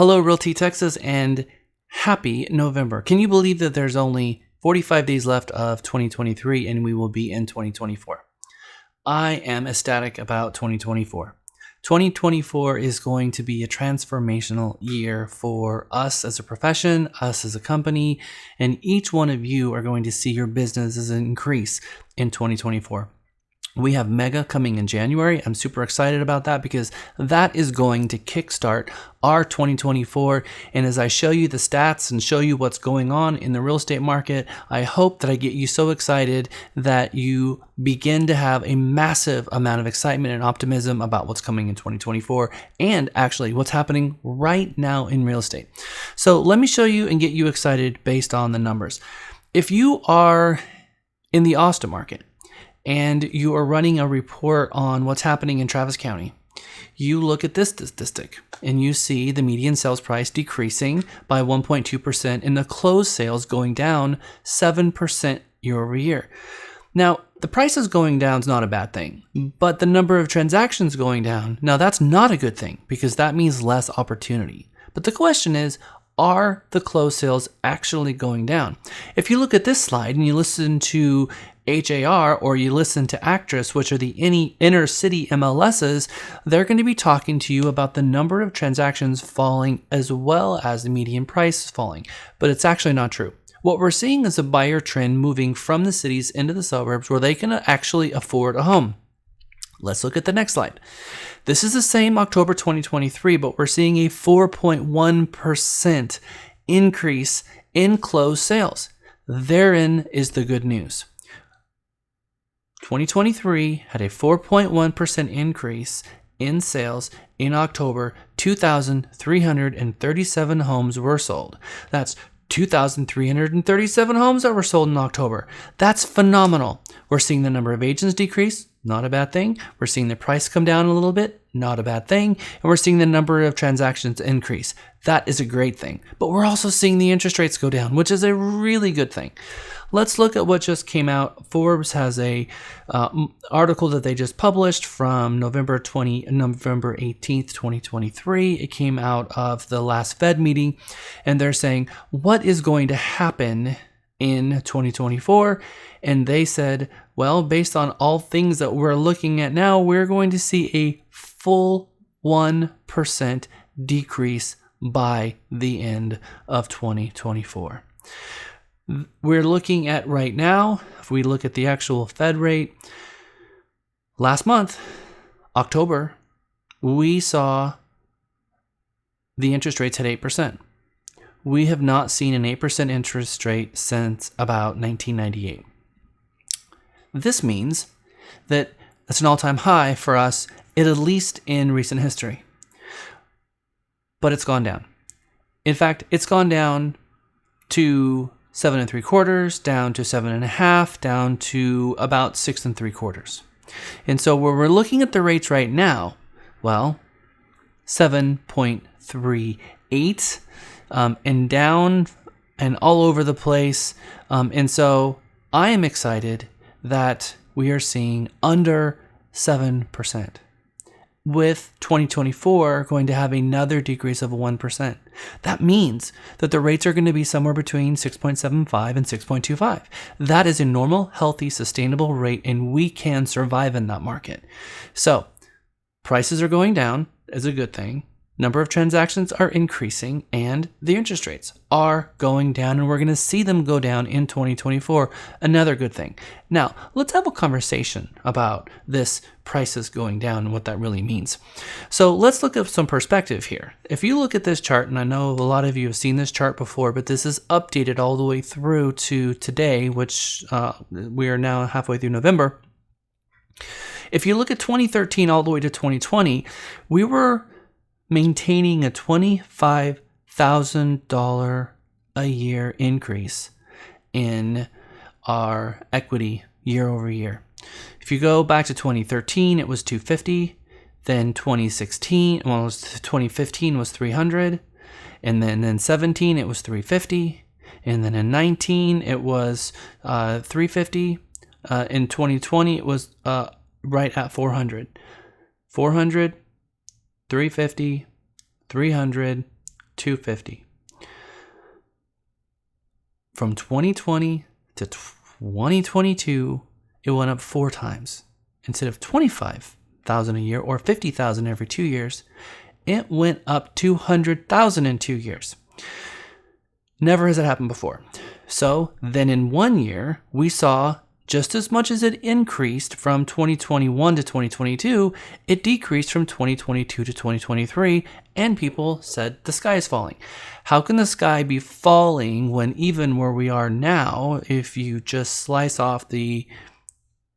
Hello, Realty Texas, and happy November. Can you believe that there's only 45 days left of 2023 and we will be in 2024? I am ecstatic about 2024. 2024 is going to be a transformational year for us as a profession, us as a company, and each one of you are going to see your businesses increase in 2024. We have Mega coming in January. I'm super excited about that because that is going to kickstart our 2024. And as I show you the stats and show you what's going on in the real estate market, I hope that I get you so excited that you begin to have a massive amount of excitement and optimism about what's coming in 2024 and actually what's happening right now in real estate. So let me show you and get you excited based on the numbers. If you are in the Austin market, and you are running a report on what's happening in Travis County, you look at this statistic and you see the median sales price decreasing by 1.2% and the closed sales going down 7% year over year. Now, the prices going down is not a bad thing, but the number of transactions going down, now that's not a good thing because that means less opportunity. But the question is, are the closed sales actually going down? If you look at this slide and you listen to HAR or you listen to Actress, which are the inner city MLSs, they're going to be talking to you about the number of transactions falling as well as the median price falling. But it's actually not true. What we're seeing is a buyer trend moving from the cities into the suburbs where they can actually afford a home. Let's look at the next slide. This is the same October 2023, but we're seeing a 4.1% increase in closed sales. Therein is the good news. 2023 had a 4.1% increase in sales in October. 2,337 homes were sold. That's 2,337 homes that were sold in October. That's phenomenal. We're seeing the number of agents decrease. Not a bad thing. We're seeing the price come down a little bit. Not a bad thing. And we're seeing the number of transactions increase. That is a great thing. But we're also seeing the interest rates go down, which is a really good thing. Let's look at what just came out. Forbes has a article that they just published from November 18th, 2023. It came out of the last Fed meeting, and they're saying, what is going to happen in 2024? And they said, well, based on all things that we're looking at now, we're going to see a full 1% decrease by the end of 2024. We're looking at right now, if we look at the actual Fed rate, last month, October, we saw the interest rates at 8%. We have not seen an 8% interest rate since about 1998. This means that it's an all-time high for us, at least in recent history. But it's gone down. In fact, it's gone down to 7 3/4, down to 7.5, down to about 6 3/4. And so when we're looking at the rates right now, well, 7.38 and down and all over the place. And so I am excited that we are seeing under 7%. With 2024 going to have another decrease of 1%. That means that the rates are going to be somewhere between 6.75 and 6.25. That is a normal, healthy, sustainable rate, and we can survive in that market. So prices are going down is a good thing. Number of transactions are increasing and the interest rates are going down, and we're going to see them go down in 2024. Another good thing. Now, let's have a conversation about this prices going down and what that really means. So let's look at some perspective here. If you look at this chart, and I know a lot of you have seen this chart before, but this is updated all the way through to today, which we are now halfway through November. If you look at 2013 all the way to 2020, we were maintaining a $25,000 a year increase in our equity year over year. If you go back to 2013, it was $250. Then 2015 was $300, and then 17 it was $350, and then in 19 it was $350. In 2020 it was right at $400. $400, $350, $300, 250. From 2020 to 2022, it went up 4 times. Instead of 25,000 a year or 50,000 every 2 years, it went up 200,000 in 2 years. Never has it happened before. So then in 1 year, we saw just as much as it increased from 2021 to 2022, it decreased from 2022 to 2023, and people said the sky is falling. How can the sky be falling when even where we are now, if you just slice off the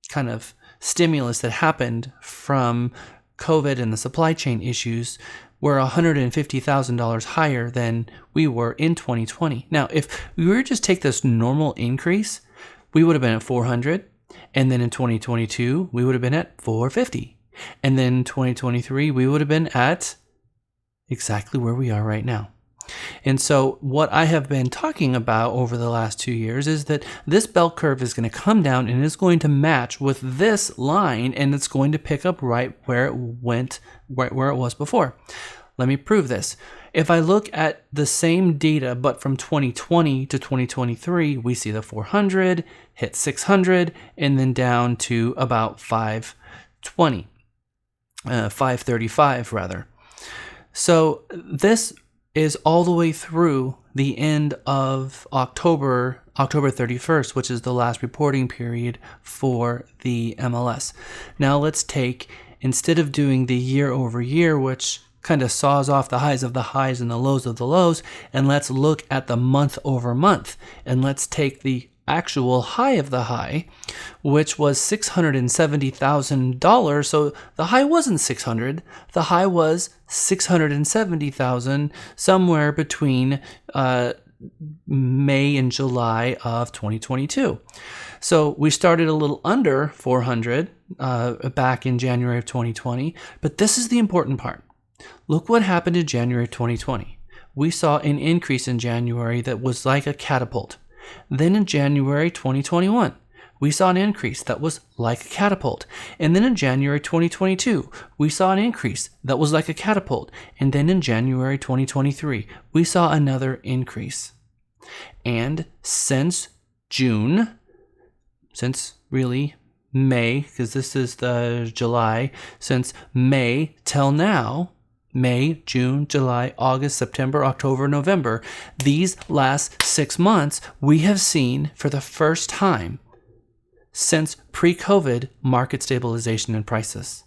kind of stimulus that happened from COVID and the supply chain issues, we're $150,000 higher than we were in 2020. Now, if we were to just take this normal increase, we would have been at 400, and then in 2022, we would have been at 450. And then in 2023, we would have been at exactly where we are right now. And so what I have been talking about over the last 2 years is that this bell curve is going to come down and it's going to match with this line, and it's going to pick up right where it went, right where it was before. Let me prove this. If I look at the same data, but from 2020 to 2023, we see the 400, hit 600, and then down to about 535 rather. So this is all the way through the end of October 31st, which is the last reporting period for the MLS. Now let's take, instead of doing the year over year, which kind of saws off the highs of the highs and the lows of the lows, and let's look at the month over month, and let's take the actual high of the high, which was $670,000. So the high wasn't 600, the high was 670,000, somewhere between May and July of 2022. So we started a little under 400 back in January of 2020, but this is the important part. Look what happened in January 2020. We saw an increase in January that was like a catapult. Then in January 2021, we saw an increase that was like a catapult. And then in January 2022, we saw an increase that was like a catapult. And then in January 2023, we saw another increase. And since June, since really May, because this is the July, since May till now, May, June, July, August, September, October, November, these last 6 months, we have seen for the first time since pre-COVID market stabilization in prices.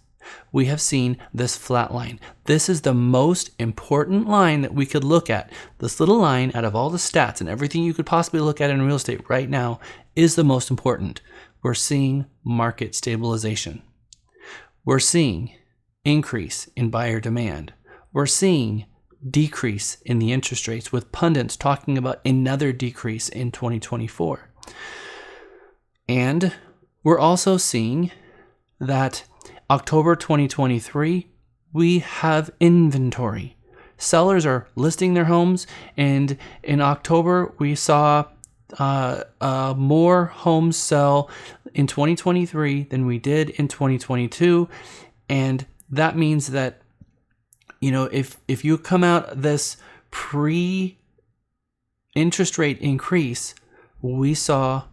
We have seen this flat line. This is the most important line that we could look at. This little line, out of all the stats and everything you could possibly look at in real estate right now, is the most important. We're seeing market stabilization. We're seeing increase in buyer demand. We're seeing decrease in the interest rates, with pundits talking about another decrease in 2024. And we're also seeing that October 2023, we have inventory. Sellers are listing their homes, and in October, we saw more homes sell in 2023 than we did in 2022. And that means that, you know, if you come out this pre-interest rate increase, we saw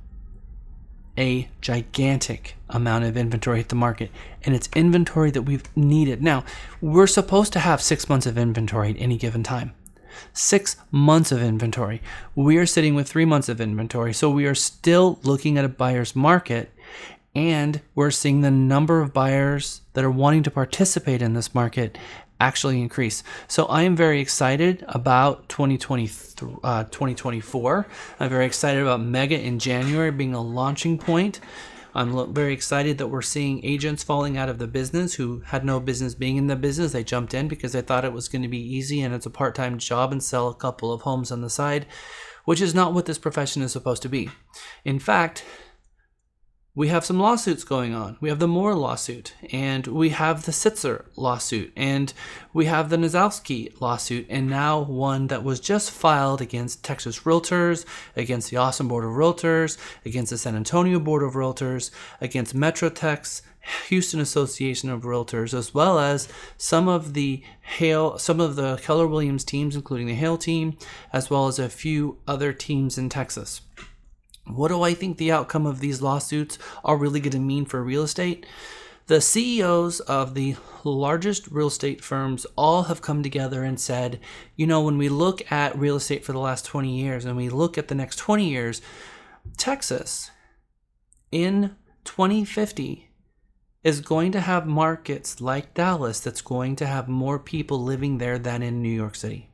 a gigantic amount of inventory hit the market, and it's inventory that we've needed. Now, we're supposed to have 6 months of inventory at any given time. 6 months of inventory. We are sitting with 3 months of inventory, so we are still looking at a buyer's market, and we're seeing the number of buyers that are wanting to participate in this market actually increase. So I am very excited about 2024. I'm very excited about Mega in January being a launching point. I'm very excited that we're seeing agents falling out of the business who had no business being in the business. They jumped in because they thought it was going to be easy and it's a part-time job and sell a couple of homes on the side, which is not what this profession is supposed to be. In fact, we have some lawsuits going on. We have the Moore lawsuit, and we have the Sitzer lawsuit, and we have the Nazowski lawsuit, and now one that was just filed against Texas Realtors, against the Austin Board of Realtors, against the San Antonio Board of Realtors, against Metrotex, Houston Association of Realtors, as well as some of the Keller Williams teams, including the Hale team, as well as a few other teams in Texas. What do I think the outcome of these lawsuits are really going to mean for real estate? The CEOs of the largest real estate firms all have come together and said, when we look at real estate for the last 20 years and we look at the next 20 years, Texas in 2050 is going to have markets like Dallas that's going to have more people living there than in New York City.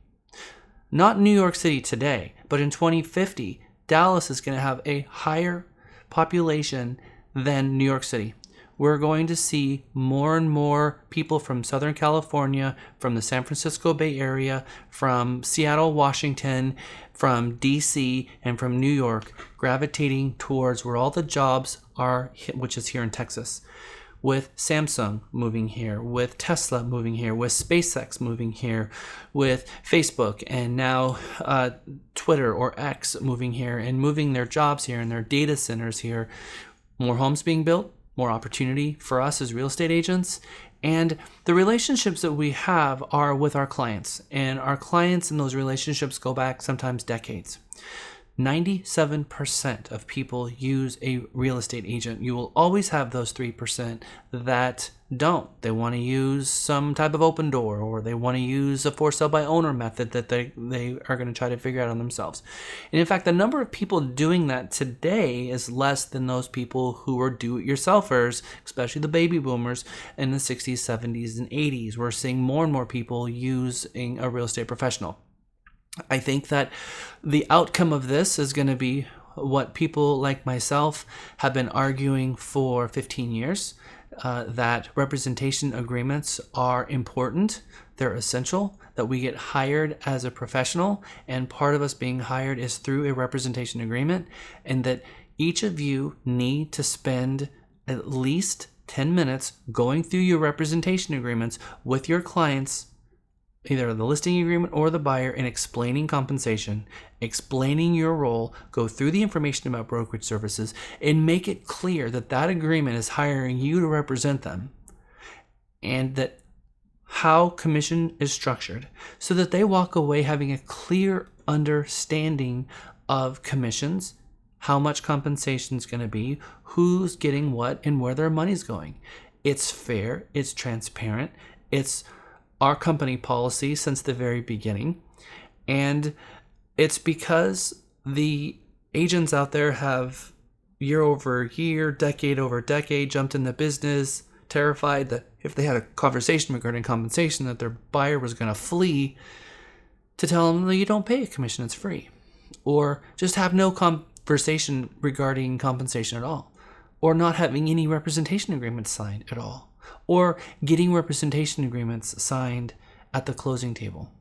Not New York City today, but in 2050, Dallas is going to have a higher population than New York City. We're going to see more and more people from Southern California, from the San Francisco Bay Area, from Seattle, Washington, from DC, and from New York gravitating towards where all the jobs are, which is here in Texas. With Samsung moving here, with Tesla moving here, with SpaceX moving here, with Facebook and now Twitter or X moving here and moving their jobs here and their data centers here. More homes being built, more opportunity for us as real estate agents. And the relationships that we have are with our clients. And our clients and those relationships go back sometimes decades. 97% of people use a real estate agent. You will always have those 3% that don't. They want to use some type of open door, or they want to use a for sale by owner method that they are going to try to figure out on themselves. And in fact, the number of people doing that today is less than those people who are do-it-yourselfers, especially the baby boomers in the 60s, 70s, and 80s. We're seeing more and more people using a real estate professional. I think that the outcome of this is going to be what people like myself have been arguing for 15 years, that representation agreements are important, they're essential, that we get hired as a professional, and part of us being hired is through a representation agreement, and that each of you need to spend at least 10 minutes going through your representation agreements with your clients, either the listing agreement or the buyer, and explaining compensation, explaining your role, go through the information about brokerage services, and make it clear that that agreement is hiring you to represent them, and that how commission is structured, so that they walk away having a clear understanding of commissions, how much compensation is going to be, who's getting what, and where their money's going. It's fair, it's transparent, it's our company policy since the very beginning. And it's because the agents out there have year over year, decade over decade jumped in the business, terrified that if they had a conversation regarding compensation that their buyer was going to flee, to tell them that you don't pay a commission, it's free. Or just have no conversation regarding compensation at all. Or not having any representation agreements signed at all. Or getting representation agreements signed at the closing table,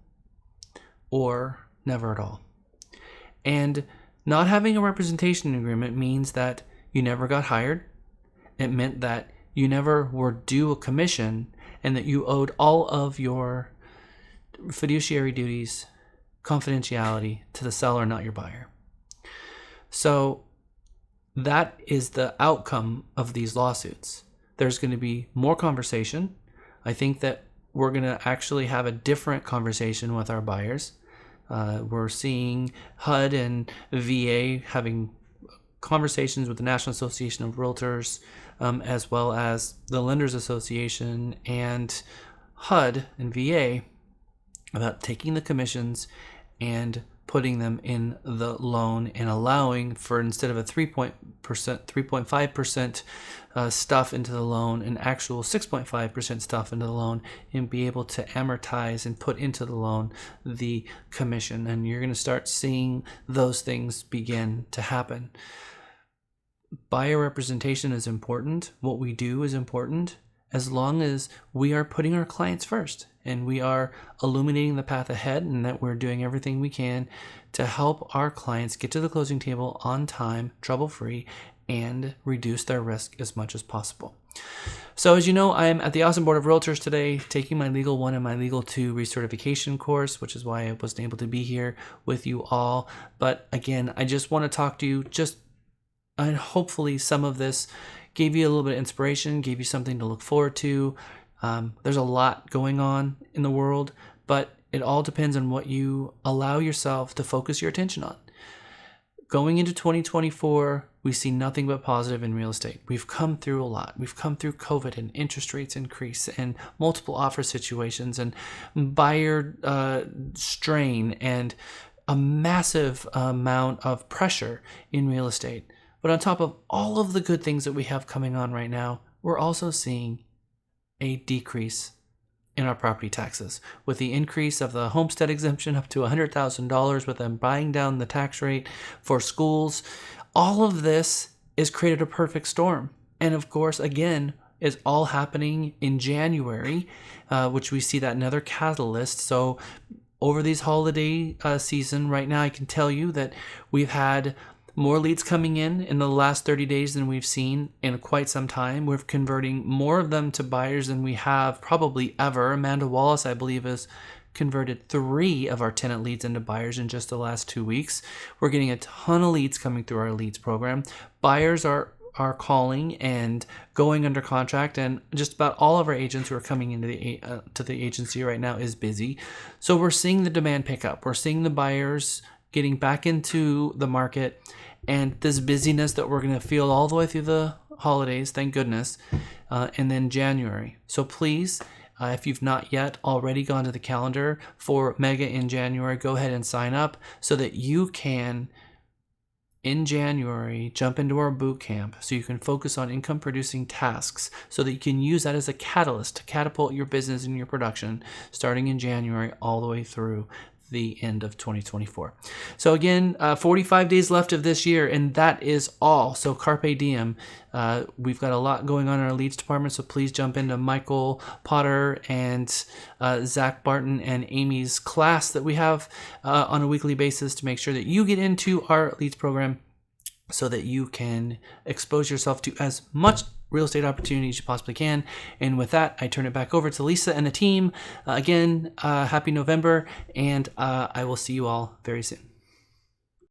or never at all. And not having a representation agreement means that you never got hired. It meant that you never were due a commission, and that you owed all of your fiduciary duties, confidentiality, to the seller, not your buyer. So that is the outcome of these lawsuits. There's going to be more conversation. I think that we're going to actually have a different conversation with our buyers. We're seeing HUD and VA having conversations with the National Association of Realtors, as well as the Lenders Association and HUD and VA, about taking the commissions and putting them in the loan and allowing for, instead of a 3.5% stuff into the loan, an actual 6.5% stuff into the loan, and be able to amortize and put into the loan the commission. And you're going to start seeing those things begin to happen. Buyer representation is important. What we do is important, as long as we are putting our clients first and we are illuminating the path ahead, and that we're doing everything we can to help our clients get to the closing table on time, trouble-free, and reduce their risk as much as possible. So as you know, I am at the Austin Board of Realtors today, taking my Legal 1 and my Legal 2 recertification course, which is why I wasn't able to be here with you all. But again, I just want to talk to you, and hopefully some of this gave you a little bit of inspiration, gave you something to look forward to. There's a lot going on in the world, but it all depends on what you allow yourself to focus your attention on. Going into 2024, we see nothing but positive in real estate. We've come through a lot. We've come through COVID and interest rates increase and multiple offer situations and buyer strain and a massive amount of pressure in real estate. But on top of all of the good things that we have coming on right now, we're also seeing a decrease in our property taxes. With the increase of the homestead exemption up to $100,000, with them buying down the tax rate for schools, all of this has created a perfect storm. And of course, again, is all happening in January, which we see that another catalyst. So over these holiday season right now, I can tell you that we've had more leads coming in the last 30 days than we've seen in quite some time. We're converting more of them to buyers than we have probably ever. Amanda Wallace, I believe, has converted 3 of our tenant leads into buyers in just the last 2 weeks. We're getting a ton of leads coming through our leads program. Buyers are calling and going under contract, and just about all of our agents who are coming into the agency right now is busy. So we're seeing the demand pick up. We're seeing the buyers getting back into the market, and this busyness that we're going to feel all the way through the holidays, thank goodness, and then January. So please, if you've not yet already gone to the calendar for Mega in January, go ahead and sign up so that you can, in January, jump into our boot camp so you can focus on income producing tasks so that you can use that as a catalyst to catapult your business and your production starting in January all the way through the end of 2024. So again, 45 days left of this year, and that is all. So carpe diem. We've got a lot going on in our leads department, so please jump into Michael Potter and Zach Barton and Amy's class that we have on a weekly basis to make sure that you get into our leads program so that you can expose yourself to as much real estate opportunities you possibly can. And with that, I turn it back over to Lisa and the team. Again, happy November, and I will see you all very soon.